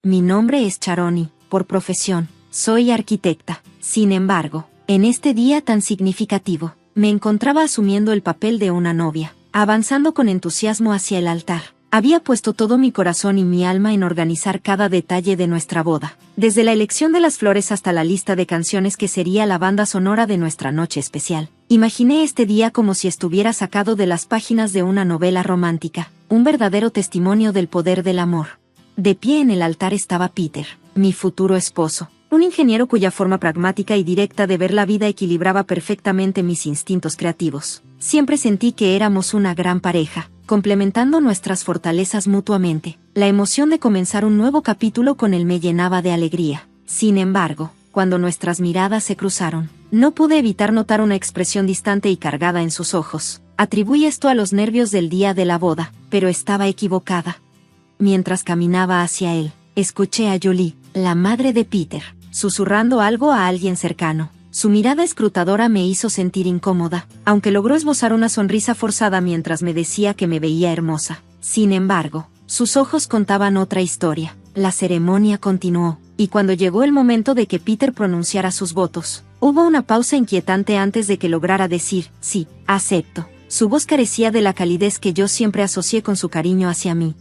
Mi nombre es Sharon y, por profesión, soy arquitecta. Sin embargo, en este día tan significativo, me encontraba asumiendo el papel de una novia, avanzando con entusiasmo hacia el altar. Había puesto todo mi corazón y mi alma en organizar cada detalle de nuestra boda, desde la elección de las flores hasta la lista de canciones que sería la banda sonora de nuestra noche especial. Imaginé este día como si estuviera sacado de las páginas de una novela romántica, un verdadero testimonio del poder del amor. De pie en el altar estaba Peter, mi futuro esposo, un ingeniero cuya forma pragmática y directa de ver la vida equilibraba perfectamente mis instintos creativos. Siempre sentí que éramos una gran pareja, complementando nuestras fortalezas mutuamente. La emoción de comenzar un nuevo capítulo con él me llenaba de alegría. Sin embargo, cuando nuestras miradas se cruzaron, no pude evitar notar una expresión distante y cargada en sus ojos. Atribuí esto a los nervios del día de la boda, pero estaba equivocada. Mientras caminaba hacia él, escuché a Julie, la madre de Peter, susurrando algo a alguien cercano. Su mirada escrutadora me hizo sentir incómoda, aunque logró esbozar una sonrisa forzada mientras me decía que me veía hermosa. Sin embargo, sus ojos contaban otra historia. La ceremonia continuó, y cuando llegó el momento de que Peter pronunciara sus votos, hubo una pausa inquietante antes de que lograra decir, sí, acepto. Su voz carecía de la calidez que yo siempre asocié con su cariño hacia mí.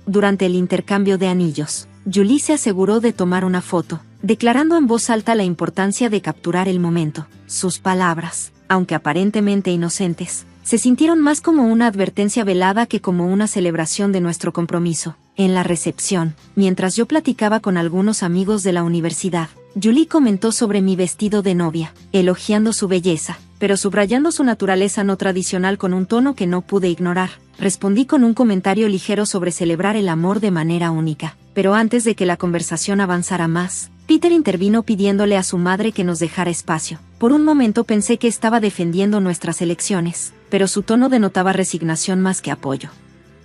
Durante el intercambio de anillos, Julie se aseguró de tomar una foto, declarando en voz alta la importancia de capturar el momento. Sus palabras, aunque aparentemente inocentes, se sintieron más como una advertencia velada que como una celebración de nuestro compromiso. En la recepción, mientras yo platicaba con algunos amigos de la universidad, Julie comentó sobre mi vestido de novia, elogiando su belleza, pero subrayando su naturaleza no tradicional con un tono que no pude ignorar. Respondí con un comentario ligero sobre celebrar el amor de manera única, pero antes de que la conversación avanzara más, Peter intervino pidiéndole a su madre que nos dejara espacio. Por un momento pensé que estaba defendiendo nuestras elecciones, pero su tono denotaba resignación más que apoyo.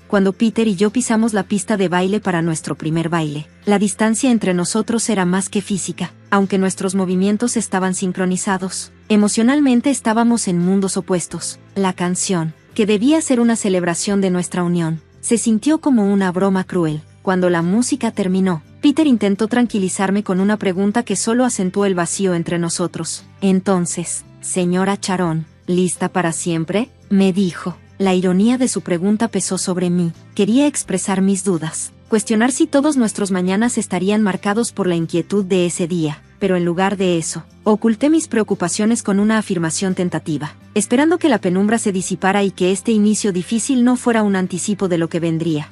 Cuando Peter y yo pisamos la pista de baile para nuestro primer baile, la distancia entre nosotros era más que física, aunque nuestros movimientos estaban sincronizados. Emocionalmente estábamos en mundos opuestos. La canción, que debía ser una celebración de nuestra unión, se sintió como una broma cruel. Cuando la música terminó, Peter intentó tranquilizarme con una pregunta que solo acentuó el vacío entre nosotros. Entonces, señora Sharon, ¿lista para siempre?, me dijo. La ironía de su pregunta pesó sobre mí. Quería expresar mis dudas, cuestionar si todos nuestros mañanas estarían marcados por la inquietud de ese día, pero en lugar de eso, oculté mis preocupaciones con una afirmación tentativa, esperando que la penumbra se disipara y que este inicio difícil no fuera un anticipo de lo que vendría.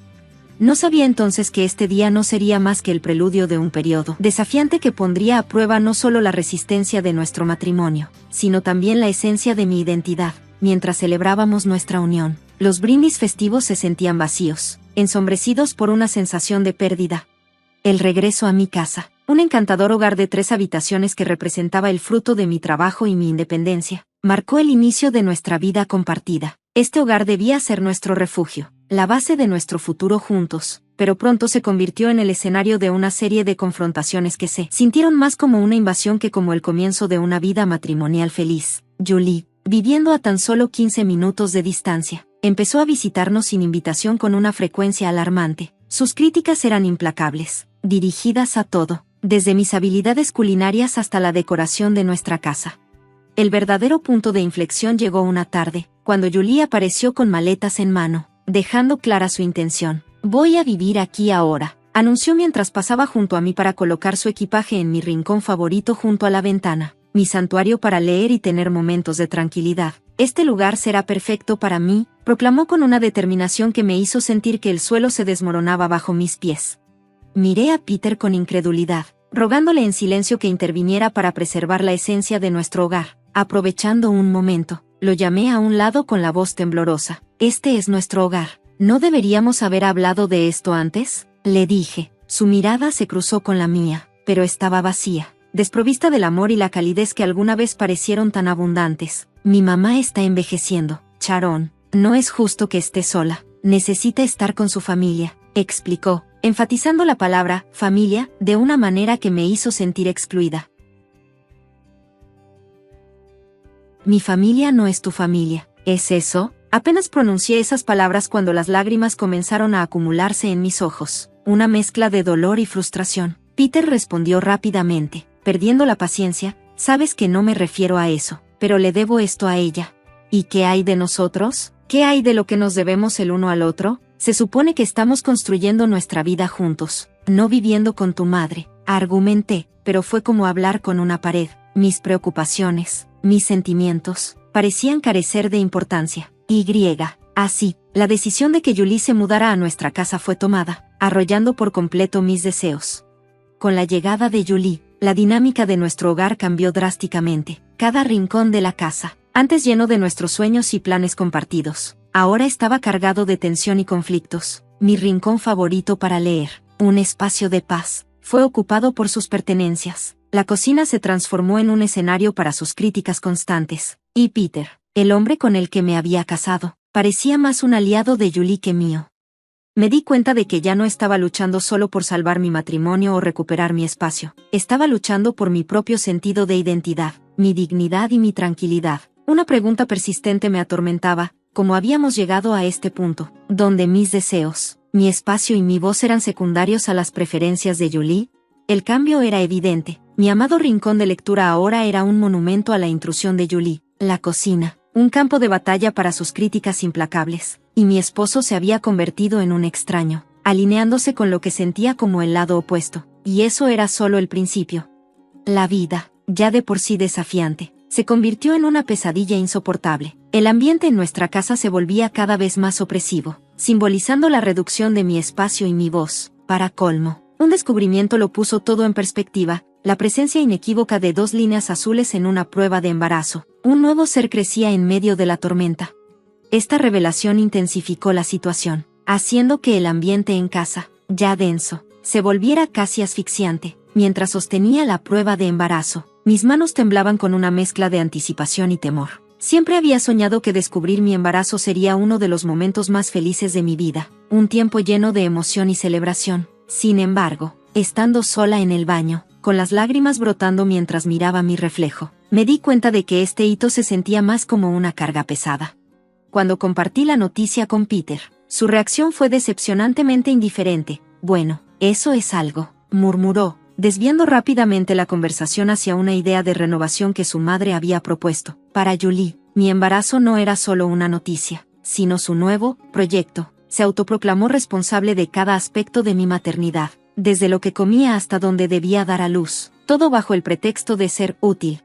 No sabía entonces que este día no sería más que el preludio de un periodo desafiante que pondría a prueba no solo la resistencia de nuestro matrimonio, sino también la esencia de mi identidad. Mientras celebrábamos nuestra unión, los brindis festivos se sentían vacíos, ensombrecidos por una sensación de pérdida. El regreso a mi casa, un encantador hogar de 3 habitaciones que representaba el fruto de mi trabajo y mi independencia, marcó el inicio de nuestra vida compartida. Este hogar debía ser nuestro refugio, la base de nuestro futuro juntos, pero pronto se convirtió en el escenario de una serie de confrontaciones que se sintieron más como una invasión que como el comienzo de una vida matrimonial feliz. Julie, viviendo a tan solo 15 minutos de distancia, empezó a visitarnos sin invitación con una frecuencia alarmante. Sus críticas eran implacables, dirigidas a todo, desde mis habilidades culinarias hasta la decoración de nuestra casa. El verdadero punto de inflexión llegó una tarde, cuando Julie apareció con maletas en mano, dejando clara su intención. «Voy a vivir aquí ahora», anunció mientras pasaba junto a mí para colocar su equipaje en mi rincón favorito junto a la ventana, mi santuario para leer y tener momentos de tranquilidad. «Este lugar será perfecto para mí», proclamó con una determinación que me hizo sentir que el suelo se desmoronaba bajo mis pies. Miré a Peter con incredulidad, rogándole en silencio que interviniera para preservar la esencia de nuestro hogar. Aprovechando un momento, lo llamé a un lado con la voz temblorosa. «Este es nuestro hogar. ¿No deberíamos haber hablado de esto antes?», le dije. Su mirada se cruzó con la mía, pero estaba vacía, desprovista del amor y la calidez que alguna vez parecieron tan abundantes. «Mi mamá está envejeciendo, Sharon. No es justo que esté sola. Necesita estar con su familia», explicó, enfatizando la palabra familia de una manera que me hizo sentir excluida. «Mi familia no es tu familia, ¿es eso?», apenas pronuncié esas palabras cuando las lágrimas comenzaron a acumularse en mis ojos. una mezcla de dolor y frustración. Peter respondió rápidamente, perdiendo la paciencia: sabes que no me refiero a eso, pero le debo esto a ella. ¿Y qué hay de nosotros? ¿Qué hay de lo que nos debemos el uno al otro? Se supone que estamos construyendo nuestra vida juntos, no viviendo con tu madre, argumenté, pero fue como hablar con una pared. Mis preocupaciones, mis sentimientos, parecían carecer de importancia. Así, la decisión de que Julie se mudara a nuestra casa fue tomada, arrollando por completo mis deseos. Con la llegada de Julie, la dinámica de nuestro hogar cambió drásticamente. Cada rincón de la casa, antes lleno de nuestros sueños y planes compartidos, ahora estaba cargado de tensión y conflictos. Mi rincón favorito para leer, un espacio de paz, fue ocupado por sus pertenencias. La cocina se transformó en un escenario para sus críticas constantes. Y Peter, el hombre con el que me había casado, parecía más un aliado de Julie que mío. Me di cuenta de que ya no estaba luchando solo por salvar mi matrimonio o recuperar mi espacio. Estaba luchando por mi propio sentido de identidad, mi dignidad y mi tranquilidad. Una pregunta persistente me atormentaba: ¿cómo habíamos llegado a este punto, donde mis deseos, mi espacio y mi voz eran secundarios a las preferencias de Julie? El cambio era evidente. Mi amado rincón de lectura ahora era un monumento a la intrusión de Julie. La cocina, un campo de batalla para sus críticas implacables. Y mi esposo se había convertido en un extraño, alineándose con lo que sentía como el lado opuesto. Y eso era solo el principio. La vida, ya de por sí desafiante, se convirtió en una pesadilla insoportable. El ambiente en nuestra casa se volvía cada vez más opresivo, simbolizando la reducción de mi espacio y mi voz. Para colmo, un descubrimiento lo puso todo en perspectiva: la presencia inequívoca de 2 líneas azules en una prueba de embarazo. Un nuevo ser crecía en medio de la tormenta. Esta revelación intensificó la situación, haciendo que el ambiente en casa, ya denso, se volviera casi asfixiante. Mientras sostenía la prueba de embarazo, mis manos temblaban con una mezcla de anticipación y temor. Siempre había soñado que descubrir mi embarazo sería uno de los momentos más felices de mi vida, un tiempo lleno de emoción y celebración. Sin embargo, estando sola en el baño, con las lágrimas brotando mientras miraba mi reflejo, me di cuenta de que este hito se sentía más como una carga pesada. Cuando compartí la noticia con Peter, su reacción fue decepcionantemente indiferente. Bueno, eso es algo, murmuró, desviando rápidamente la conversación hacia una idea de renovación que su madre había propuesto. Para Julie, mi embarazo no era solo una noticia, sino su nuevo proyecto. Se autoproclamó responsable de cada aspecto de mi maternidad, desde lo que comía hasta donde debía dar a luz, todo bajo el pretexto de ser útil.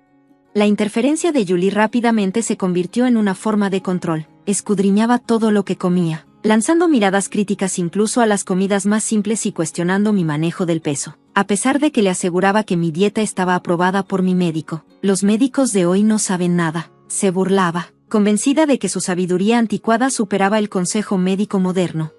La interferencia de Julie rápidamente se convirtió en una forma de control. Escudriñaba todo lo que comía, lanzando miradas críticas incluso a las comidas más simples y cuestionando mi manejo del peso. A pesar de que le aseguraba que mi dieta estaba aprobada por mi médico, los médicos de hoy no saben nada, se burlaba, convencida de que su sabiduría anticuada superaba el consejo médico moderno.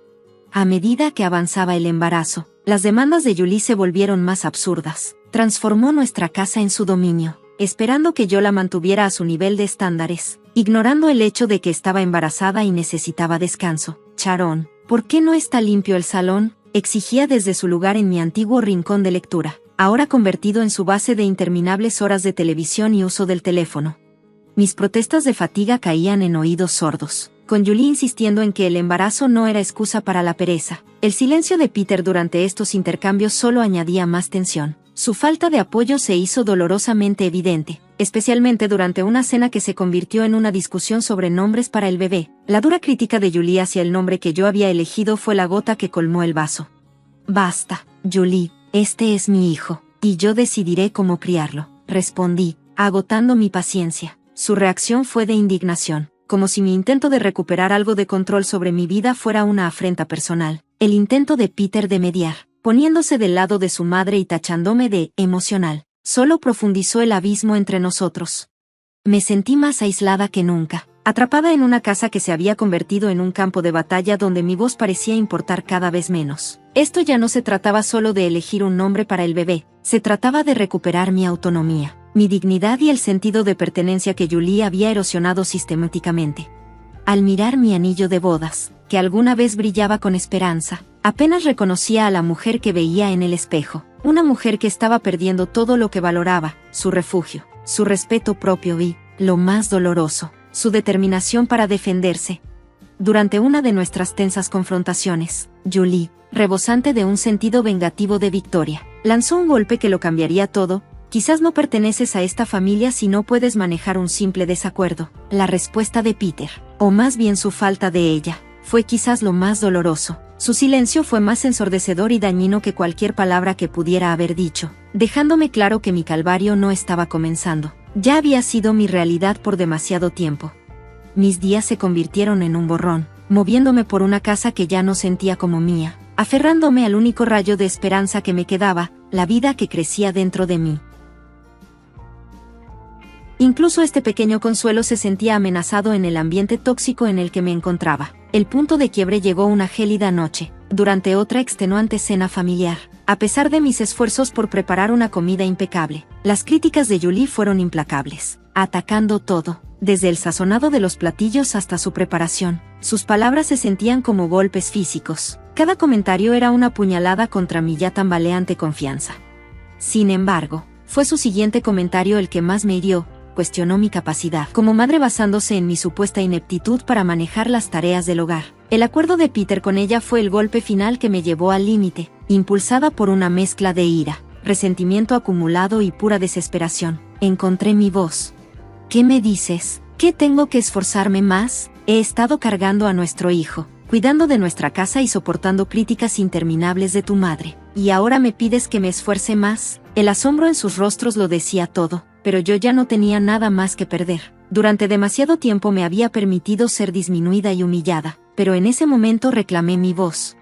A medida que avanzaba el embarazo, las demandas de Julie se volvieron más absurdas. Transformó nuestra casa en su dominio, esperando que yo la mantuviera a su nivel de estándares, ignorando el hecho de que estaba embarazada y necesitaba descanso. Sharon, ¿por qué no está limpio el salón?, exigía desde su lugar en mi antiguo rincón de lectura, ahora convertido en su base de interminables horas de televisión y uso del teléfono. Mis protestas de fatiga caían en oídos sordos, con Julie insistiendo en que el embarazo no era excusa para la pereza. El silencio de Peter durante estos intercambios solo añadía más tensión. Su falta de apoyo se hizo dolorosamente evidente, especialmente durante una cena que se convirtió en una discusión sobre nombres para el bebé. La dura crítica de Julie hacia el nombre que yo había elegido fue la gota que colmó el vaso. Basta, Julie, este es mi hijo, y yo decidiré cómo criarlo, respondí, agotando mi paciencia. Su reacción fue de indignación, como si mi intento de recuperar algo de control sobre mi vida fuera una afrenta personal. El intento de Peter de mediar, poniéndose del lado de su madre y tachándome de emocional, solo profundizó el abismo entre nosotros. Me sentí más aislada que nunca, atrapada en una casa que se había convertido en un campo de batalla donde mi voz parecía importar cada vez menos. Esto ya no se trataba solo de elegir un nombre para el bebé, se trataba de recuperar mi autonomía, mi dignidad y el sentido de pertenencia que Julie había erosionado sistemáticamente. Al mirar mi anillo de bodas, que alguna vez brillaba con esperanza, apenas reconocía a la mujer que veía en el espejo, una mujer que estaba perdiendo todo lo que valoraba, su refugio, su respeto propio y, lo más doloroso, su determinación para defenderse. durante una de nuestras tensas confrontaciones, Julie, rebosante de un sentido vengativo de victoria, lanzó un golpe que lo cambiaría todo. Quizás no perteneces a esta familia si no puedes manejar un simple desacuerdo. La respuesta de Peter, o más bien su falta de ella, fue quizás lo más doloroso. Su silencio fue más ensordecedor y dañino que cualquier palabra que pudiera haber dicho, dejándome claro que mi calvario no estaba comenzando. Ya había sido mi realidad por demasiado tiempo. Mis días se convirtieron en un borrón, moviéndome por una casa que ya no sentía como mía, aferrándome al único rayo de esperanza que me quedaba, la vida que crecía dentro de mí. Incluso este pequeño consuelo se sentía amenazado en el ambiente tóxico en el que me encontraba. El punto de quiebre llegó una gélida noche, durante otra extenuante cena familiar. A pesar de mis esfuerzos por preparar una comida impecable, las críticas de Julie fueron implacables, atacando todo, desde el sazonado de los platillos hasta su preparación. Sus palabras se sentían como golpes físicos. Cada comentario era una puñalada contra mi ya tambaleante confianza. Sin embargo, fue su siguiente comentario el que más me hirió. Cuestionó mi capacidad como madre basándose en mi supuesta ineptitud para manejar las tareas del hogar. El acuerdo de Peter con ella fue el golpe final que me llevó al límite, impulsada por una mezcla de ira, resentimiento acumulado y pura desesperación. Encontré mi voz. ¿Qué me dices? ¿Qué tengo que esforzarme más? He estado cargando a nuestro hijo, cuidando de nuestra casa y soportando críticas interminables de tu madre. ¿Y ahora me pides que me esfuerce más? El asombro en sus rostros lo decía todo. Pero yo ya no tenía nada más que perder. Durante demasiado tiempo me había permitido ser disminuida y humillada, pero en ese momento reclamé mi voz.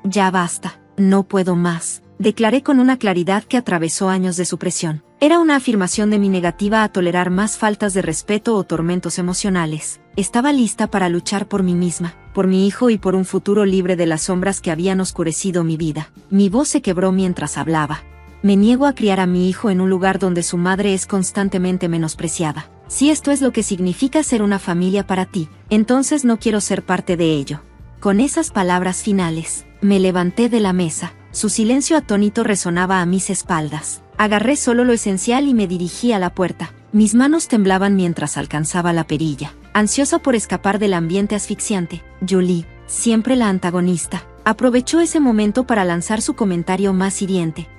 Ya basta, no puedo más, declaré con una claridad que atravesó años de supresión. Era una afirmación de mi negativa a tolerar más faltas de respeto o tormentos emocionales. Estaba lista para luchar por mí misma, por mi hijo y por un futuro libre de las sombras que habían oscurecido mi vida. Mi voz se quebró mientras hablaba. Me niego a criar a mi hijo en un lugar donde su madre es constantemente menospreciada. Si esto es lo que significa ser una familia para ti, entonces no quiero ser parte de ello. Con esas palabras finales, me levanté de la mesa. Su silencio atónito resonaba a mis espaldas. Agarré solo lo esencial y me dirigí a la puerta. Mis manos temblaban mientras alcanzaba la perilla, ansiosa por escapar del ambiente asfixiante. Julie, siempre la antagonista, aprovechó ese momento para lanzar su comentario más hiriente.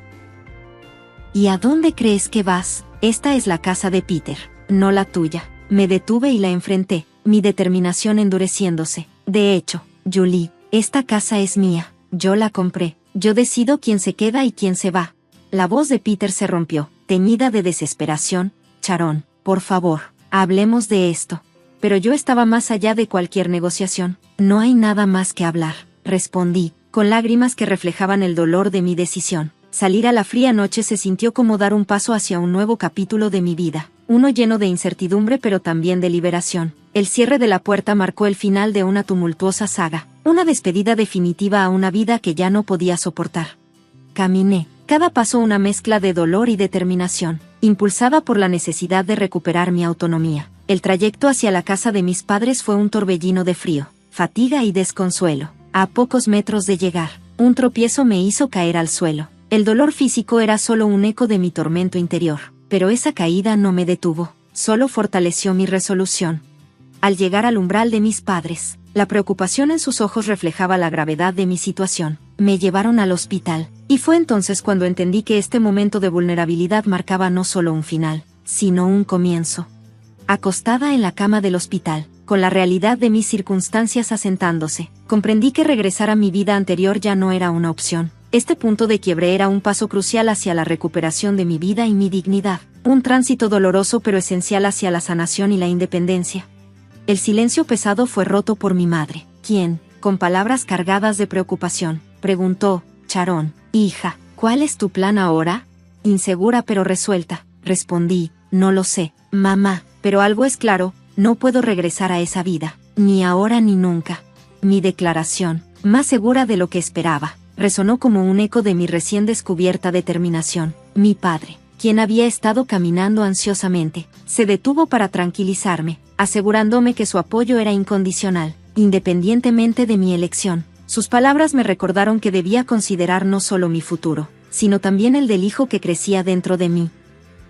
¿Y a dónde crees que vas? Esta es la casa de Peter, no la tuya. Me detuve y la enfrenté, mi determinación endureciéndose. De hecho, Julie, esta casa es mía. Yo la compré. Yo decido quién se queda y quién se va. La voz de Peter se rompió, teñida de desesperación. Sharon, por favor, hablemos de esto. Pero yo estaba más allá de cualquier negociación. No hay nada más que hablar, respondí, con lágrimas que reflejaban el dolor de mi decisión. Salir a la fría noche se sintió como dar un paso hacia un nuevo capítulo de mi vida, uno lleno de incertidumbre pero también de liberación. El cierre de la puerta marcó el final de una tumultuosa saga, una despedida definitiva a una vida que ya no podía soportar. Caminé, cada paso una mezcla de dolor y determinación, impulsada por la necesidad de recuperar mi autonomía. El trayecto hacia la casa de mis padres fue un torbellino de frío, fatiga y desconsuelo. A pocos metros de llegar, un tropiezo me hizo caer al suelo. El dolor físico era solo un eco de mi tormento interior, pero esa caída no me detuvo, solo fortaleció mi resolución. Al llegar al umbral de mis padres, la preocupación en sus ojos reflejaba la gravedad de mi situación. Me llevaron al hospital, y fue entonces cuando entendí que este momento de vulnerabilidad marcaba no solo un final, sino un comienzo. Acostada en la cama del hospital, con la realidad de mis circunstancias asentándose, comprendí que regresar a mi vida anterior ya no era una opción. Este punto de quiebre era un paso crucial hacia la recuperación de mi vida y mi dignidad, un tránsito doloroso pero esencial hacia la sanación y la independencia. El silencio pesado fue roto por mi madre, quien, con palabras cargadas de preocupación, preguntó: Sharon, hija, ¿cuál es tu plan ahora? Insegura pero resuelta, respondí: no lo sé, mamá, pero algo es claro, no puedo regresar a esa vida, ni ahora ni nunca. Mi declaración, más segura de lo que esperaba, resonó como un eco de mi recién descubierta determinación. Mi padre, quien había estado caminando ansiosamente, se detuvo para tranquilizarme, asegurándome que su apoyo era incondicional, independientemente de mi elección. Sus palabras me recordaron que debía considerar no solo mi futuro, sino también el del hijo que crecía dentro de mí.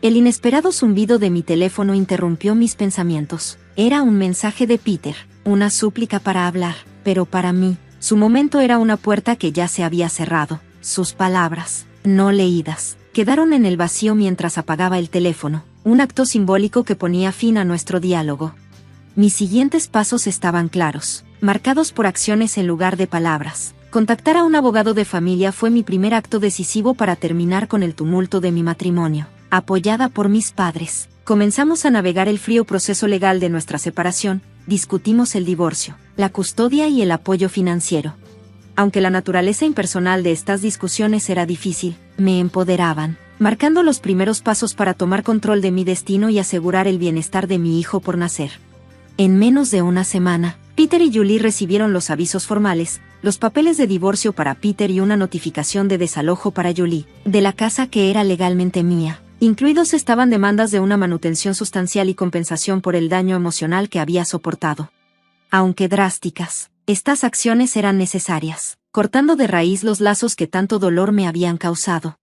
El inesperado zumbido de mi teléfono interrumpió mis pensamientos. Era un mensaje de Peter. una súplica para hablar, pero para mí, su momento era una puerta que ya se había cerrado. Sus palabras, no leídas, quedaron en el vacío mientras apagaba el teléfono, un acto simbólico que ponía fin a nuestro diálogo. Mis siguientes pasos estaban claros, marcados por acciones en lugar de palabras. Contactar a un abogado de familia fue mi primer acto decisivo para terminar con el tumulto de mi matrimonio. Apoyada por mis padres, comenzamos a navegar el frío proceso legal de nuestra separación, discutimos el divorcio, la custodia y el apoyo financiero. Aunque la naturaleza impersonal de estas discusiones era difícil, me empoderaban, marcando los primeros pasos para tomar control de mi destino y asegurar el bienestar de mi hijo por nacer. En menos de una semana, Peter y Julie recibieron los avisos formales, los papeles de divorcio para Peter y una notificación de desalojo para Julie, de la casa que era legalmente mía. Incluidos estaban demandas de una manutención sustancial y compensación por el daño emocional que había soportado. Aunque drásticas, estas acciones eran necesarias, cortando de raíz los lazos que tanto dolor me habían causado.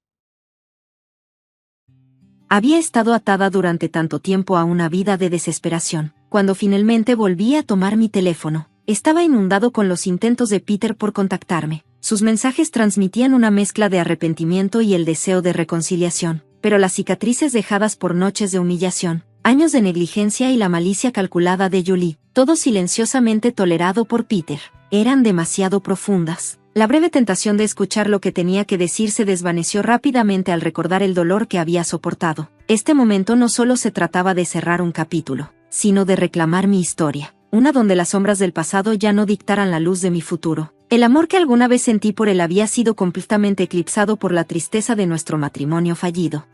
Había estado atada durante tanto tiempo a una vida de desesperación. Cuando finalmente volví a tomar mi teléfono, estaba inundado con los intentos de Peter por contactarme. Sus mensajes transmitían una mezcla de arrepentimiento y el deseo de reconciliación, pero las cicatrices dejadas por noches de humillación, años de negligencia y la malicia calculada de Julie, todo silenciosamente tolerado por Peter, eran demasiado profundas. La breve tentación de escuchar lo que tenía que decir se desvaneció rápidamente al recordar el dolor que había soportado. Este momento no solo se trataba de cerrar un capítulo, sino de reclamar mi historia, una donde las sombras del pasado ya no dictaran la luz de mi futuro. El amor que alguna vez sentí por él había sido completamente eclipsado por la tristeza de nuestro matrimonio fallido.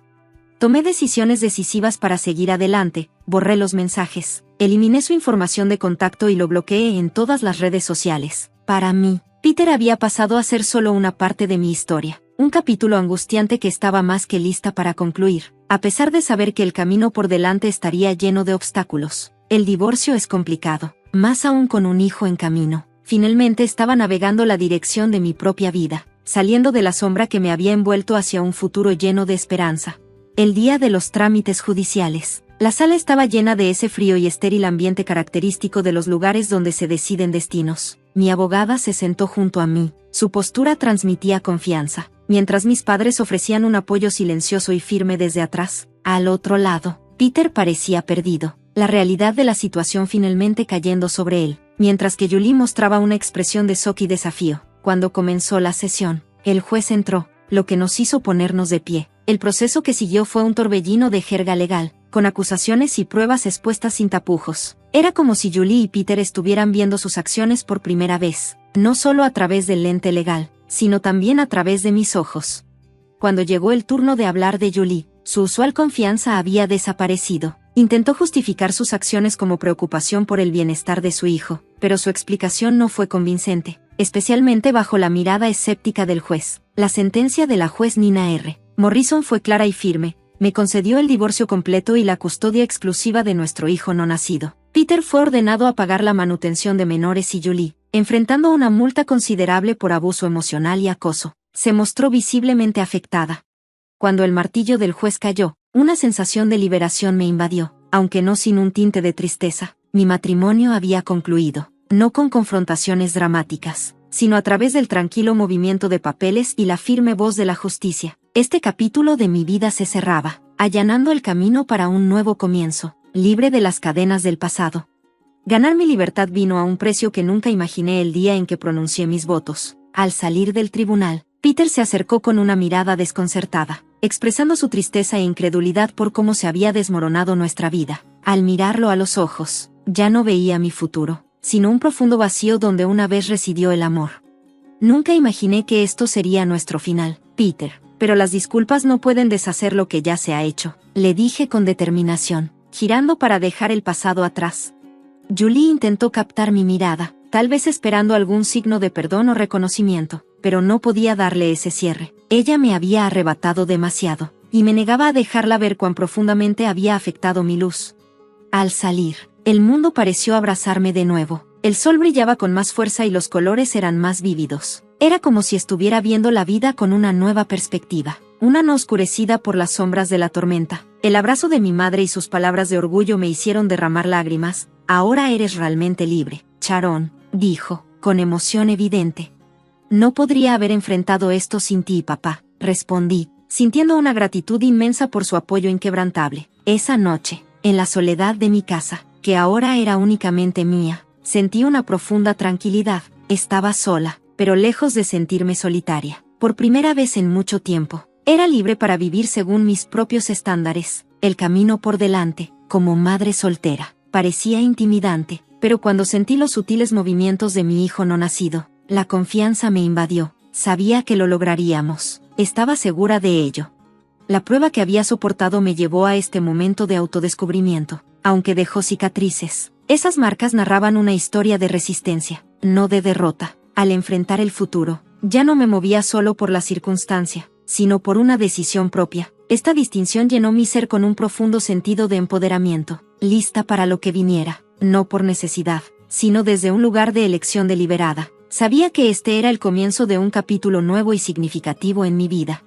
Tomé decisiones decisivas para seguir adelante, borré los mensajes, eliminé su información de contacto y lo bloqueé en todas las redes sociales. Para mí, Peter había pasado a ser solo una parte de mi historia, un capítulo angustiante que estaba más que lista para concluir, a pesar de saber que el camino por delante estaría lleno de obstáculos. El divorcio es complicado, más aún con un hijo en camino. Finalmente estaba navegando la dirección de mi propia vida, saliendo de la sombra que me había envuelto hacia un futuro lleno de esperanza. El día de los trámites judiciales. La sala estaba llena de ese frío y estéril ambiente característico de los lugares donde se deciden destinos. Mi abogada se sentó junto a mí, su postura transmitía confianza, mientras mis padres ofrecían un apoyo silencioso y firme desde atrás. Al otro lado, Peter parecía perdido, la realidad de la situación finalmente cayendo sobre él, mientras que Julie mostraba una expresión de shock y desafío. Cuando comenzó la sesión, el juez entró, lo que nos hizo ponernos de pie. El proceso que siguió fue un torbellino de jerga legal, con acusaciones y pruebas expuestas sin tapujos. Era como si Julie y Peter estuvieran viendo sus acciones por primera vez, no solo a través del lente legal, sino también a través de mis ojos. Cuando llegó el turno de hablar de Julie, su usual confianza había desaparecido. Intentó justificar sus acciones como preocupación por el bienestar de su hijo, pero su explicación no fue convincente, especialmente bajo la mirada escéptica del juez. La sentencia de la juez Nina R. Morrison fue clara y firme. Me concedió el divorcio completo y la custodia exclusiva de nuestro hijo no nacido. Peter fue ordenado a pagar la manutención de menores y Julie, enfrentando una multa considerable por abuso emocional y acoso, se mostró visiblemente afectada. Cuando el martillo del juez cayó, una sensación de liberación me invadió, aunque no sin un tinte de tristeza. Mi matrimonio había concluido, no con confrontaciones dramáticas, sino a través del tranquilo movimiento de papeles y la firme voz de la justicia. Este capítulo de mi vida se cerraba, allanando el camino para un nuevo comienzo, libre de las cadenas del pasado. Ganar mi libertad vino a un precio que nunca imaginé el día en que pronuncié mis votos. Al salir del tribunal, Peter se acercó con una mirada desconcertada, expresando su tristeza e incredulidad por cómo se había desmoronado nuestra vida. Al mirarlo a los ojos, ya no veía mi futuro, sino un profundo vacío donde una vez residió el amor. Nunca imaginé que esto sería nuestro final, Peter. Pero las disculpas no pueden deshacer lo que ya se ha hecho, le dije con determinación, girando para dejar el pasado atrás. Julie intentó captar mi mirada, tal vez esperando algún signo de perdón o reconocimiento, pero no podía darle ese cierre. Ella me había arrebatado demasiado, y me negaba a dejarla ver cuán profundamente había afectado mi luz. Al salir, el mundo pareció abrazarme de nuevo. El sol brillaba con más fuerza y los colores eran más vívidos. Era como si estuviera viendo la vida con una nueva perspectiva, una no oscurecida por las sombras de la tormenta. El abrazo de mi madre y sus palabras de orgullo me hicieron derramar lágrimas. Ahora eres realmente libre, Sharon, dijo, con emoción evidente. No podría haber enfrentado esto sin ti, papá, respondí, sintiendo una gratitud inmensa por su apoyo inquebrantable. Esa noche, en la soledad de mi casa, que ahora era únicamente mía, sentí una profunda tranquilidad. Estaba sola, pero lejos de sentirme solitaria. Por primera vez en mucho tiempo, era libre para vivir según mis propios estándares. El camino por delante, como madre soltera, parecía intimidante, pero cuando sentí los sutiles movimientos de mi hijo no nacido, la confianza me invadió. Sabía que lo lograríamos. Estaba segura de ello. La prueba que había soportado me llevó a este momento de autodescubrimiento, aunque dejó cicatrices. Esas marcas narraban una historia de resistencia, no de derrota. Al enfrentar el futuro, ya no me movía solo por la circunstancia, sino por una decisión propia. Esta distinción llenó mi ser con un profundo sentido de empoderamiento, lista para lo que viniera, no por necesidad, sino desde un lugar de elección deliberada. Sabía que este era el comienzo de un capítulo nuevo y significativo en mi vida.